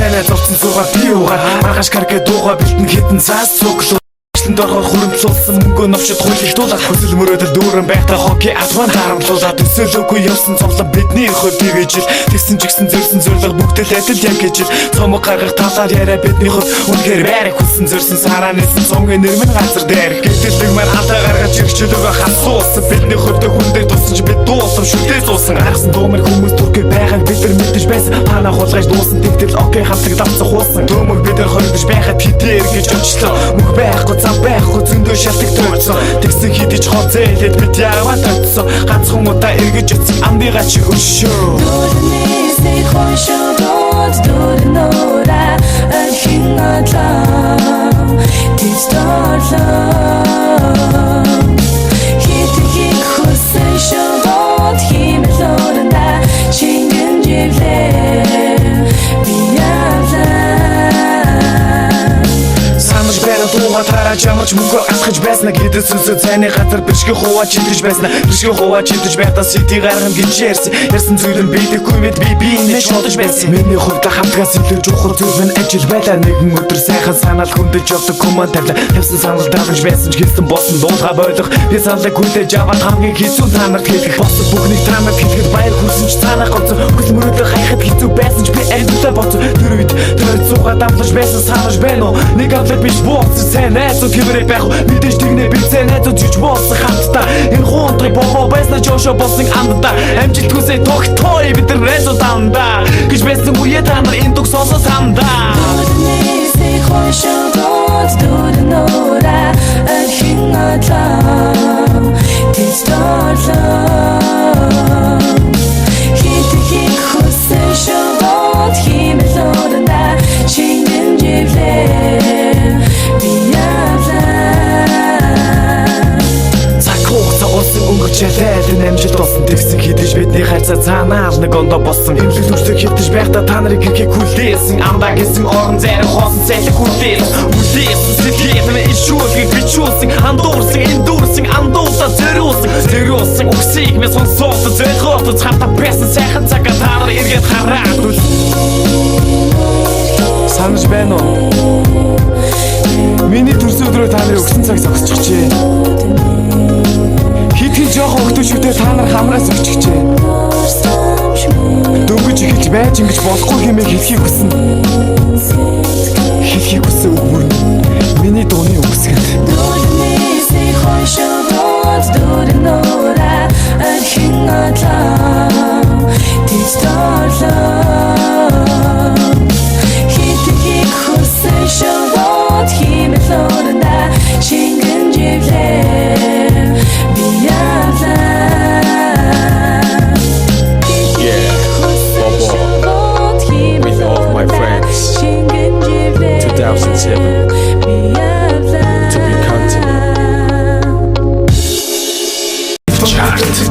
Тэнэ зовцсон суугаа би угаа маргааш каргэ дуугаа бэлтэн хитэн цаас цуглуу дорхоор хуримтлуулсан мөнгөө новшид хуйлэгдуулаад хөсөл мөрөөдөл дүүрэн байхдаа хоккей атван дарамтлуулаад өсөөлөөгүй явсан цовлон бидний хөл бивэж ил тэгсэн ч гэсэн зөрсөн зорилго бүгдэл адил яг гэж ил цомог гаргах талаар яриа бидний хөл үнээр байрах хүссэн зөрсөн сараа нэлсэн цомгийн нэрмэн газар дээр гэтэлдэг маань хатаа гаргаж ирчэлөөгөө хасуусан бидний хөлдөө хүндээ туссан ч бид дуулсан шүлдээ зуусан гаргасан дуумэр хүмүүс түрхээ байгааг бид нар мэдэж байсан пана хулгайж дуусан тэгтэл окей хамтлаг давцах хуусан дөмөг бид нар хоригдож байхад хитээр гэж очлоо мөх байхгүй байхгүй зөндөө шалтгаан төрсөн тэгсэн хидэж хоцээлээд бид яваа төрсөн ганцхан удаа эргэж өцсөн амдыгаа чи өшөө Дөрнэсний хошоо дөрнөөрэ архин атлаа тисторлоо хитгийг хөсөн шогод химэлорнда чингэн живлээ Тараж ямарч мөнгө асгаж байснаа гэдэг сүнсөө цайны газар бишгэ хуваач идэж байснаа бишгэ хуваач идэж байхдаа сити гарган гэж ярьсан зүйлэн бидэхгүй мэд би нэ шодож байсан миний хувьд хамтгаас илүү чухал зүйл нь ажил байлаа нэгэн өдөр сайхан санаал хүндэж явдаг команд тавьлаа тавьсан санал давж байсан ч хэлсэн босон дуулга бойлох би саналыг хүлээж аваад хамгийн хэцүү танарт хэлэх босон бүхнийг танарт хэлэхэд баяр хүрсэн ч цаанаа гоцсон хөл мөрөөдөө хайхад хэцүү байсан ч би амьдаа боцсон тэр үед тэр цугаа давлаж байсан санаж байна уу нэг авлаг биш бууцсан найзууд хэмрээ байх мэдээж тэгнэ би цай найзууд жиж болсон хамтдаа энэ хуунтрыг боо байснаа жошо болсон амдаа амжилтгүйсээ тогтооё бид нар найзууд амдаа гэж байсан үе та нар энэ дуг сонсоо самдаа Дөрнэсний хошоо дөрнөөрэ архин атлаа тисторлоо хитгийг хөсөн шогод химэлорнда чингэн живлээ Өнгөрчээлээд энэ амжилт болсон тэгсэн хідэж бидний хайцаа цаанаал нэг ондоо болсон эмнэлэг дүрсэг хитэж байхдаа та нарыг гэрхийг хүлээсэн амдаа гэсэн орон зайран хоосон цайлаг хүлээсэн сэтгэлээ ишүүлгийг бичүүлсэн андуурсан эндүүрсэн андуусаа зориулсан үгсийг мэс сонсоод зөөхөд цаатаа байсан сайхан цагаа та нар эргээд хараад санаж байна уу миний төрсөн өдрөө та нарын өгсөн цаг зогсчихжээ хитгий жоохон өгтөшүүдээ та нар хамраас өччихжээ дөнгөж эхэлж байж ингэж болохгүй хэмээн хэлхийг хүснэ хэлхийг хүссэн үг мөр миний дууны үгсгэд Дөрнэсний хошоо дөрнөөрэ архин атлаа тисторлоо хитгийг хөсөн шогод химэлорнда чингэн живлээ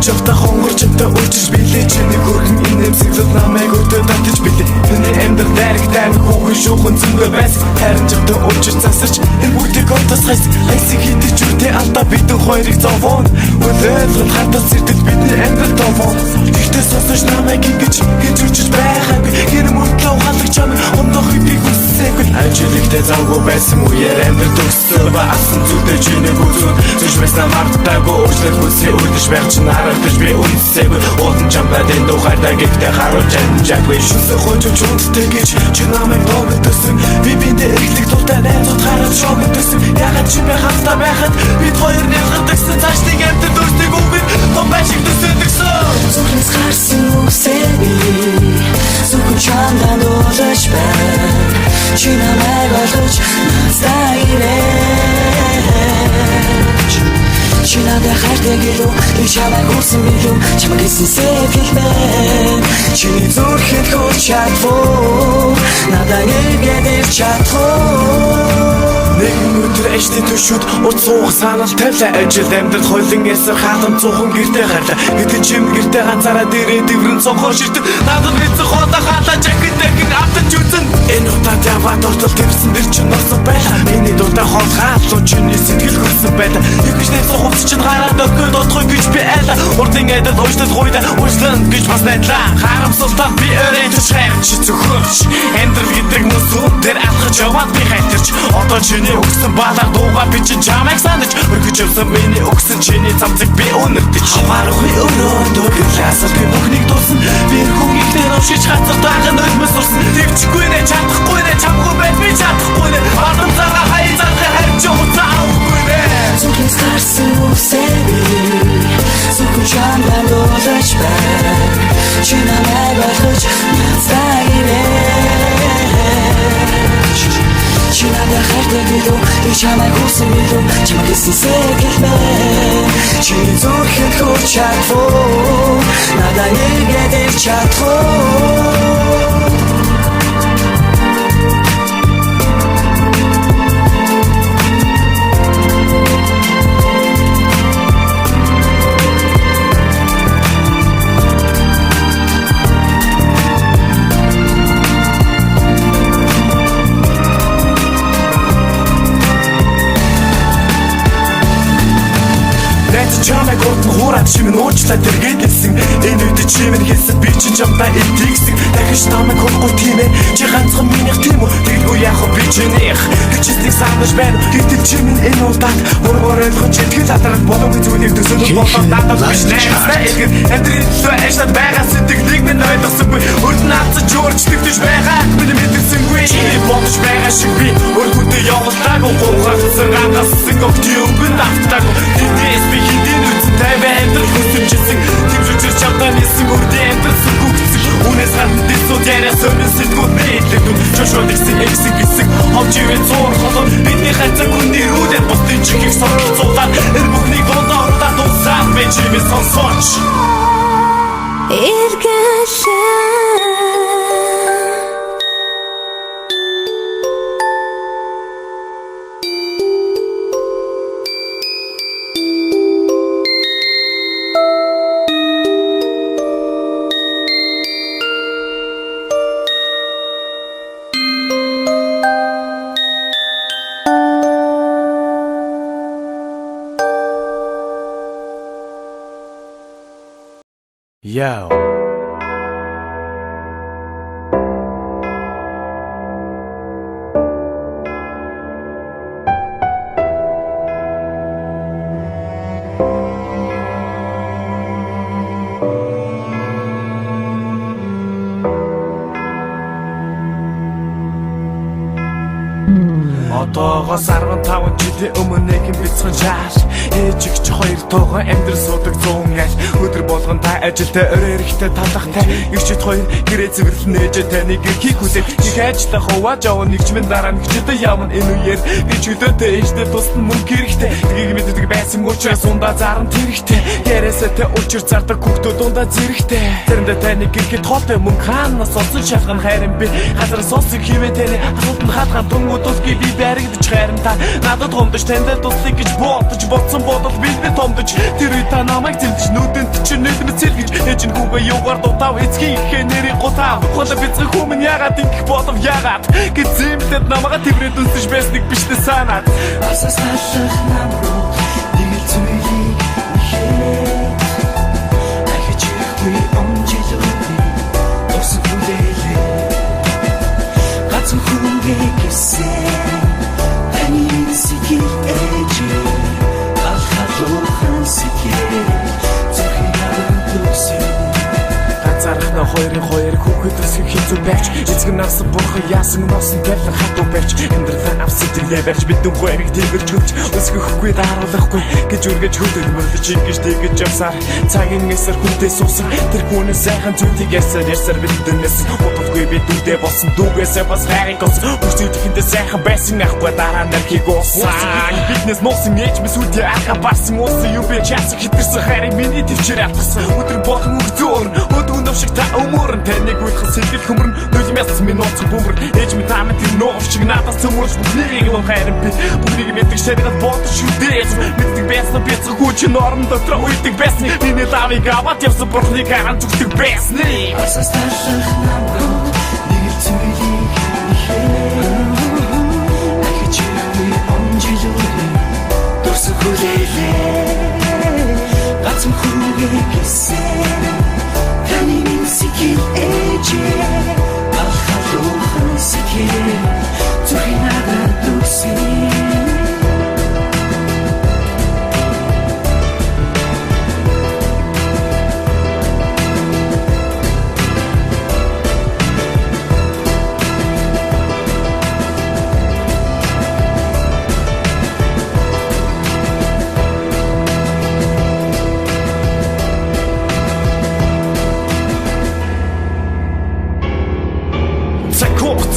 Чавта хонгорчтой үржиж билээ чиний хөргөн энэ эмсэглэл намайг өдөө татаж билээ Тэний амьдрал дайрагтай хүүхэн шүүхэн зөнгөө байсан Харин чавта үржиж засарч энэ бүгдийг отос хайс Хайсыг хитэж үртэй алдаа бидэн хоёрыг зовоон Өдөөлгөнд хартас ирдэг бидний амьдрал товоон Гэхдээ сонсож намайг ингэж үржиж байгаа би Гэр мөртлөө ухаалаг чамыг ондохыг би хүссээгүй Ажилэгтэй завгүй байсан үеэр амьдрал төгссөн ба асан зүдэ чиний гүзүүн Зүж байснаа мартаагүй өөрчлөлт хүсээ үрдэж байх чинь харагдаж би үнсээгүй Уулын чамбад энэ тухайдаа гэхдээ харуулж амжаагүй Шүнсээ хойжууч үндтэй гэж чи намайг догдсон Би биндээ эргэлэх дуртай найзууд хараад шогдсон Ягаад чи би хамтдаа байхад бид хоёр нэлгэрдэгсэн Цаашдыг амьтад өөртөө үгээр том байшиг төсөөлөгсөн Зүрхнээс гарсан үгсэби Зүрхэн чамдаа дуулаж байна Чи намайг олж надтай ирэж Чи надад хайртай гэлөө Би чамайг хүрсэн билүү Чамайг хэлсэн сэтгэл байна Чиний зүрхэд хурж чадвуу Надад эргээд ирж чадвуу Нэгэн өдөр ажлын төшүүд урт суух санал тавьлаа Ажил амьдрал хойлон ясар хаалан цуухан гэртээ гарлаа Гэтэл чим гэртээ ганцаараа дээрээ дэврэн цонхоор ширтэг Надад хэцүү хоолой хаалаа жакеттэйг автаж үзэн Энэ утаад яваад ортол тэрсэн дэр чинь орсон байлаа Миний дуртай хоол хаалуу чиний сэтгэл хүрсэн байлаа Ягж найзаа хувц чинь гараад өгөхөд одохой гэж би айлаа Урдын айдад уушлал гуйда уушлан гэж бас найдлаа Харамсалтай би өрөөнд шайх чи зөвхөрч Амьдрал гэдэг яваад би хайтарч одоо чиний өгсөн балар дууга би чинь чамайг санаж өргөж явсан миний өгсөн чиний замцыг би өнөрдөж хамааргүй өрөөндөө гэласаа би бүхнийг дуусан би хүн ихтэй навшиж хацар даахын өлмөс сурсан дэвчгүй нэ чадахгүй нэ чамгүй байд би чадахгүй нэ бардам цагаа хайзаатай харж уцаахгүй нэ Зүгээс гарсан үсэби Зүгэн чамдаа дуулаж бай Чи намайг ойлгож надтай ирээч Чи надад хайртай билүү Би чамайг хүссэн билүү Чамайг эсэнсээ гэлмээ Чи зүрхэнд хүрч чадвуу Надад нэгээд ирч чадвуу Чамайг утсан хуураад чимэн уучлаад тэргээдэлсэн энэ үед чимэн хэлсэн би чинь чамтай илтгэсэн дахиж намайг хурахгүй тийм ээ чи ганцхан минийх тийм үү тэггүй яах вэ би чинийх хичээсийг санаж байна гэтэл чимэн энэ удаад мөр ойлгож итгэл адраад боломжтой зүйлийг төсөөлөх болоод надад биш нэ элгэн амьдралаа ашаад байгаа сэтгэлийг минь ойлгосонгүй өрд наацж өөрчлөгдөж байгаа миний мэдэрсэнгүй чи бодож байгаа шиг би өргөдөө явуулаагүй гоохсон гангасан өгтөөгөн автаагүй тэдээс би Тайван хүсэмжсэн тэмжүүлж чадсан нэсэн үрдээ амтсан гүгцэн үнээс гадна дэсүү дээрээ сөрөн сэтгүүл нээлээд чошоод ихсэн эксиг гисэн ховживэ зур холон бидний хайцаг үнээр үүдээ бусдын чихийг сонголцуулаад энэ бүхнийг бондоо урдаа дуусаад би чимээ сонсооч Иргэлээ Yo. Одоогоос 15 жилийн өмнө нэгэн бяцхан жаал ээжигч хоёр тоогоо амьдрал суудаг 100 ял өдөр болгон та ажилдаа өрөө эрэхтэй талахтай ирчид хоёр гэрээ цэвэрлэн ээжээ таныг хийх хүлээх их ажлаа хувааж явна нэгчмэн дараа нэгчдээ явна энэ үеэр би чөлөөтэй ээжтэй тусна мөнгө хэрэгтэй тгийг мэддэг байсан учраас ундаа заран тэрэгтэй яриасаа тэ учир зардаг хүүхдүүд ундаа зэрэгтэй тэрэндээ таныг гэхэд тоотой мөнгө хаанаас олсон шалган хайрын би газар сонсог хивээ таны асуултанд хатгаан түнгүүд усгүй би баригдаж хайрамтаа надад томдож таньд туслах гэж бодож бодсон бодол би томдож тэр үе та намайг зэлдэж нүдэнд чи нүдмэс сэлгэж ээж нь хүүгээ юугаар дутав эцгийн ихэ нэрийг гутав хоолой бицэг хүмүн ягаад ингэх бодов ягаад гэзэмтэд намайга тэврээд үнсэж байсныг биштэй санаад Асаас талах намруу нэг зүйлийг ихээ дахиж ирэхгүй онжилуугүй дуусах үлээлээ гацхан хүнгээ гисэн таны сэтгэл ээжээ алхалуухан сэтгэл зөвхөн харан төгсөн Зарахна хоёрын хоёр хүүхэд өсгөх хэцүү байж эцэг нарсан бурхан яасан носон тавлах хатуу байж амьдралаа авсан тэргээ байж бидэнгүй эрэг тэгэрч хөвч өсгөхгүй даруулахгүй гэж үргэж хөдөлмөрлөж ингэж тэгэж явсаар цагийн эсэр хүнтэй суусан тэр хүнээс сайхан зүйлийг ярьсаар бидэнээс удалгүй би дүүдээ болсон дүүгээсээ бас хайрыг ос бүсэдхэндээ сайхан байсан ахгүй дараа нархийг уусан биднес носон ээж мэс үдээ аха барсан уусан юу бэ часаг хитэрсэн хайрыг миний төвчээр алдсан өдөр болгон өгзөөр өдөө шиг та өмөрн таныг үйтхэн сэтгэл хөмөрн нулимяс минут бөмбөр ээж минь таамын тэр нуувчиг надаас цөмөрч бүхнийг нь хайрын би бүхнийг мэддэг шариад бодож шүдээс мэддэг байсан бяцхан хүч норм дотор үйдэг байсан миний лавыг аваад явсан бурхныг харан зүгтэг байсан Асаас талах намруу нэг зүйлийг ихээ дахиж ирэхгүй онжилуугүй дуусах үлээлээ гацхан хүнгээ гисэн таны сэтгэл ээжээ алхалуухан сэтгэл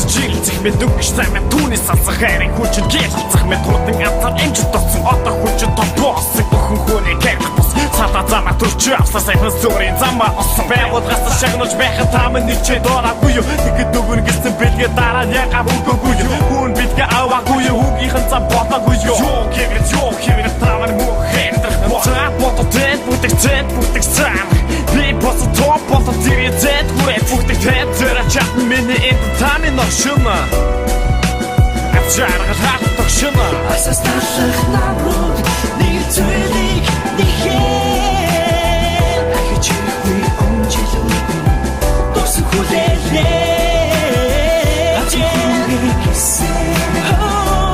жилцэх мэд үгш замын түүнээс салсах хайрын хүчин гэлцэх мэд хурдан ганцаар амжилт олсон одоо хүчин томбоосон бүхэн хүний кайрах бос цаатаа замаа төрч авсаа сайхан зүрийн замаа олсон байгуулгаас шагнуулж байхад тааман ничээ доораагүй юу тэгэд дүгүн гэсэн бэлгээ дараа яга бүггүй юу хүн бидгээ аваагүй юу хүүгийнхэн зам бодоогүй юу ёо хэвэр тааман муу хэндрэх цаат мототэд бүтэх цаам би бос топ бос тиризэд хүрээ бүтэх тэр чат миний энтамин ношуна Жаргал хатдаг шина Асастарлах намрууд нэг зүйлийг нэхээ Ахиж иргүй онжилгүй Досон хүлээлээ Ажээ гэсэн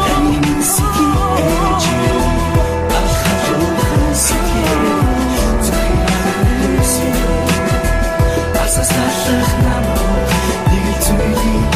Тань сэгэж Алхалухан сэгэж Зөвхөн Асастарлах намрууд нэг зүйлийг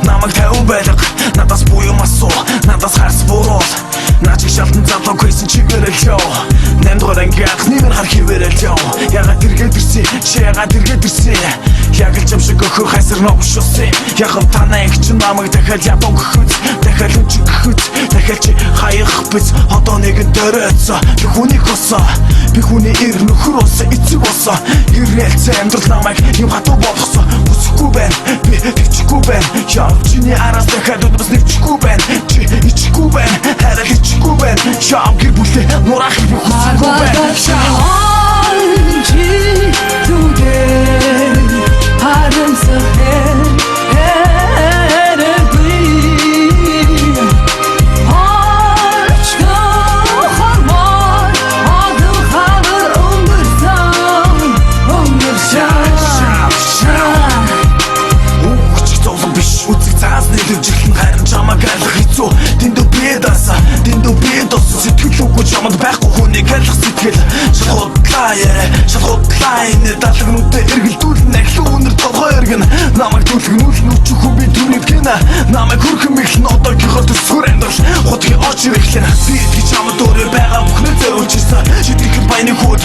Намайг тавин байлга надаас буюу масуу надаас харс буруул начиг шалтан залуу квест чигэрэл ёо нэмдгор ангиах нэмэр хар хивэрэл ёо ягаад тэргээд ирсэн чи ягаад тэргээд ирсэн яг л чамшиг өхөр хайсар ногшосон яхав танаа их ч намайг дахиад ядуу гөхөц дахиад үчиг гөхөц дахиад чи хаях биз одоо нэгэн дөрөөцөө би хүнийг хосоо би хүний ир нөхөр усаа эцэг усаа ирэлцээ амьдрал намайг юм хатуу болгосон үсэхгүй байна би ичгүй байна яв чиний араас дахиад өдөрс нэвчихгүй байна чи ичгүй байна хараа ичгүй байна яв гэр бүлээ нурах би хүсэхгүй байна чи түдээ харамсах чамд байхгүй хүнийг алах сэтгэл шалгуудлаа яриа шалгуудлаа энэ даалгнуудаа эргэлдүүлэн ахлуу өнөр толгой эргэн намайг түлхнүүл нүчхүү би түүнийг гинэ намайг хүрхэн мэхлэн одоогийнхоо төсвөр амьдрал хотгийн орч ирэхлэн би чамд өөрөө байгаа бүхнээ зөөлжсэн шитгэл баяны хүүд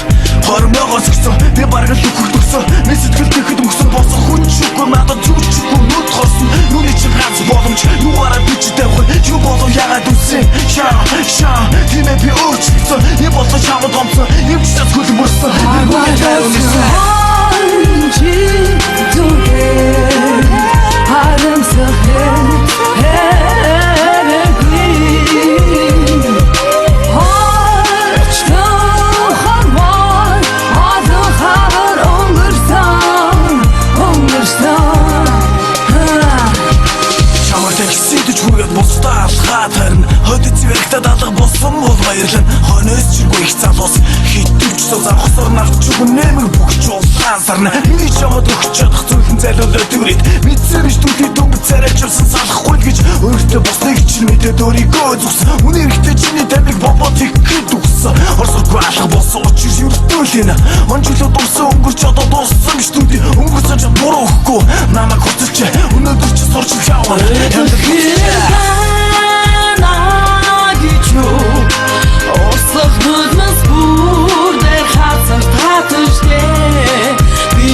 хормоогоос гисэн би бараг л үхэрдгсэн би сэтгэл тэгэхэд мөсөн босох хүчгүй надад зүгчгүй нүд хосон нүний чин ганц боломж нүгаараа бичтэй хой юу болов ягаад үсэн шаа тимээ би өөрчлөсөн юм болоо чамд гомцсон юм ч зөвхөн мөрсөн чи түдээ харамсах Хөдөд цэвэрэхтад алга болсон бол баярлан хонөөс чиргүй их залуус хитвч сузан хосор навч үгэн нэмэг бүгч уулсан сарна миний чамд өгч чадах зүйлэн зайлуулаа дүрээд мэдсэн биш түүхий дүнг царайчулсан салахгүй л гэж өөртөө босныг чинь мэдээд өөрийгөө зүгсэн үнэ эрэхтэй чиний тамиг бомбот ихэд үгсэн орсоргүй алга болсон учир юртүүлэн онжилоо дурсан өнгөрч одоо дууссан биш түүний өнгөрсөн ч буруу өгөхгүй намайг хуцалч өнөөдөр ч сурч яваа Ослох нүдмэс бүрдэр хацар татаждээ Би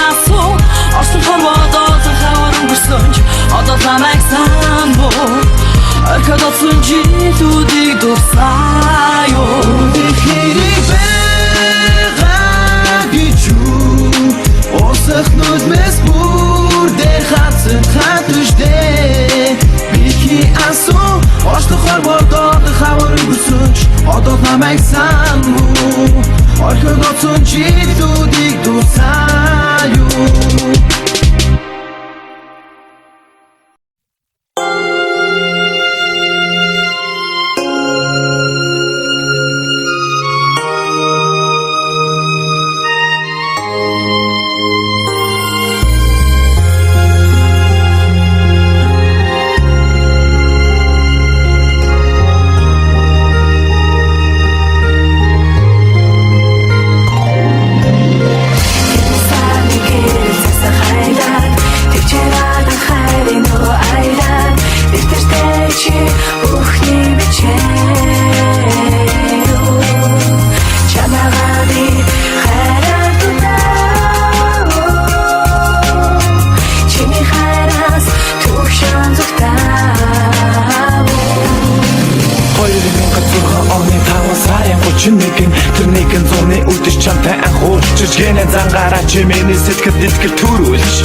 асуу Орсон хамаад одоо хавар өнгөрсөнч Одоо намайг сан буу Орход ослох орхигдсон жилүүдийг дурсаа юу Хэрэг байгаа гэж юу Осох нүдмэс бүр дээр хатсан хатушдээ Бики асу Ошлохор бордоод хавар үсүнч Одод намайг санму Орхигдсон жилүүдийг дурсаа юу Тэр нэгэн зуны үдэж чамтай анхуулчиж гэнэ зангараа чимээний сэтгэл итгэл төрүүлж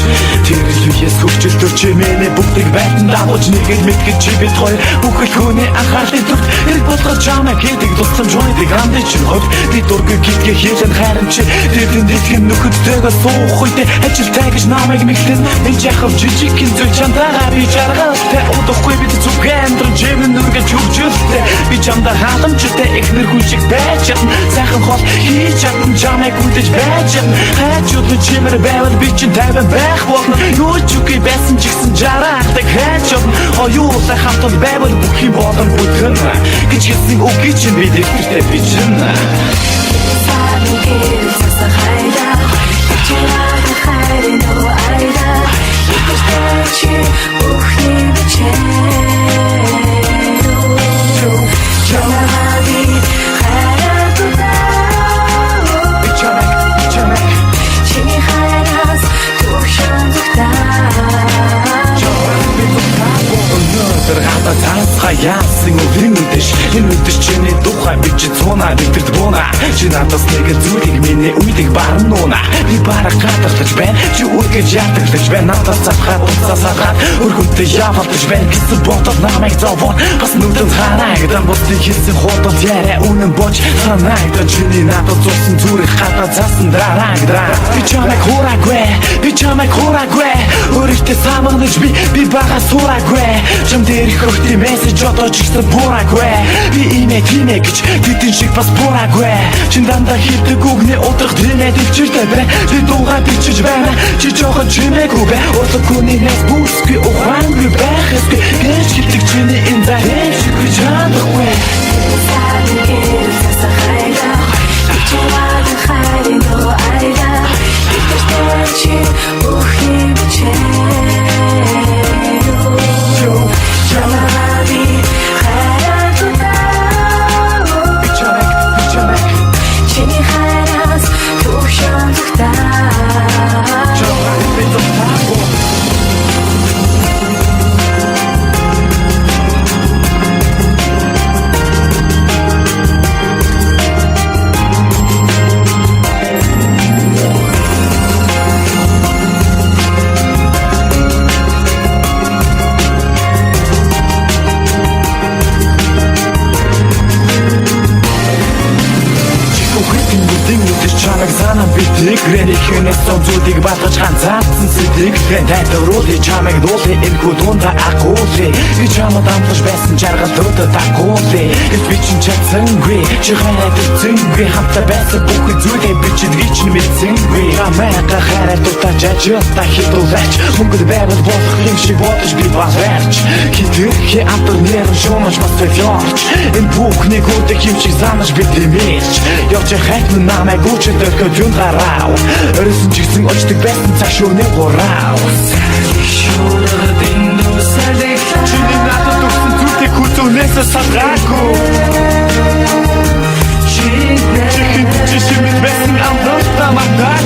Тэр үеэс хөвчлөлтөөр чимээний бүгдийг байтан дагуулж нэгэд мэдгэж чи бид хоёр бүхэл хүний анхаарлын төвд эрг болгож чамаа гэдэг тусам жойдыг амдаж чинь хов би дургүй гитгэ хийлэн хайрам чи тэрэн дэтгэн нөхөдтэйгээ суух үедээ ажилтай гэж намайг мэглэн энэ жахав жижиг гин зүйл чамтайгаа би жаргалтай удахгүй бид зүгэн амдран чимэн нүргэж хөвчлөлтэй би чамдаа халамжтай эхнэр хүн шиг байж чадна сайхан хол хийж чадна чамайг үдэж байж чадна хайчууд нь чимэр байвал би чинь тайван байх болно юу ч үгүй байсан ч гэсэн жарахдаг хайчууд нь хоёулаа хамтан байвал бүх юм болон бүтэн гэж хэлсэн үгүй чинь би дэвтэртэй би чинь Яасан өвлийн үдэш энэ үдэш чиний тухай би чи цуунаа битэрд бууна чи надаас нэгэн зүйлийг миний үйдэг барнууна би бараг гадарлаж байна чи үргэж ятарлаж байна надаас цахаад уцаасаад өргөнтэй явуулж байна гэсэн бодол намайг зовоон бас нүдэн хараагдан бусдыг хэлсэн хуудад яриа үнэн боч санаагдан чиний надад зурсан зүрх хата заасан дараагдраа би чамайг хураагүй өөртөө самарнаж би бага сураагүй чам дээр их хөрти мессеж одож ихсэн бураагүй би имэ гэж бидэн шиг бас бураагүй чин дандаа хийдэг үгний удрах тэмээд өвчөртэй бай би дуугаа бичиж байна чи жоохон чимээгүй бай урлагууны нэс бүсгүй ухаангүй байх эсгүй гэж хэлдэг чиний энэ зарим шиггүй чандахгүй Грэни хэнэс зүүдэг батгаж ганцаардсан сэтгэлдээ тайлбарлуулъя чамайг дуулъя энэ хүдуунда агуулъя би чамд амлаж байсан жаргалуудад агуулъя гэж би чинь чадсангүй чи хайраад ирсэнгүй хамтаа байсан бүх зүйлээ би чинь мэдсэнгүй намайга хайраад дутаж ажиотаа хитүүлээч мөнгөд байвал болох юм шиг бодож би баварч хитэрхи амтар нэрэн шумаж бас фёрч энэ бүхнийг үдэг юм шиг занаж би тэмэрч явж хайх намайг үчдэг юм гараа Өрсөн чигсэн очдог байсан цаг шүүний гурав Чиний надад өгсөн зүйлийг хүзүүнээс салгаагүй Чихэнд чи шимэд байсан амдалтаа мандаа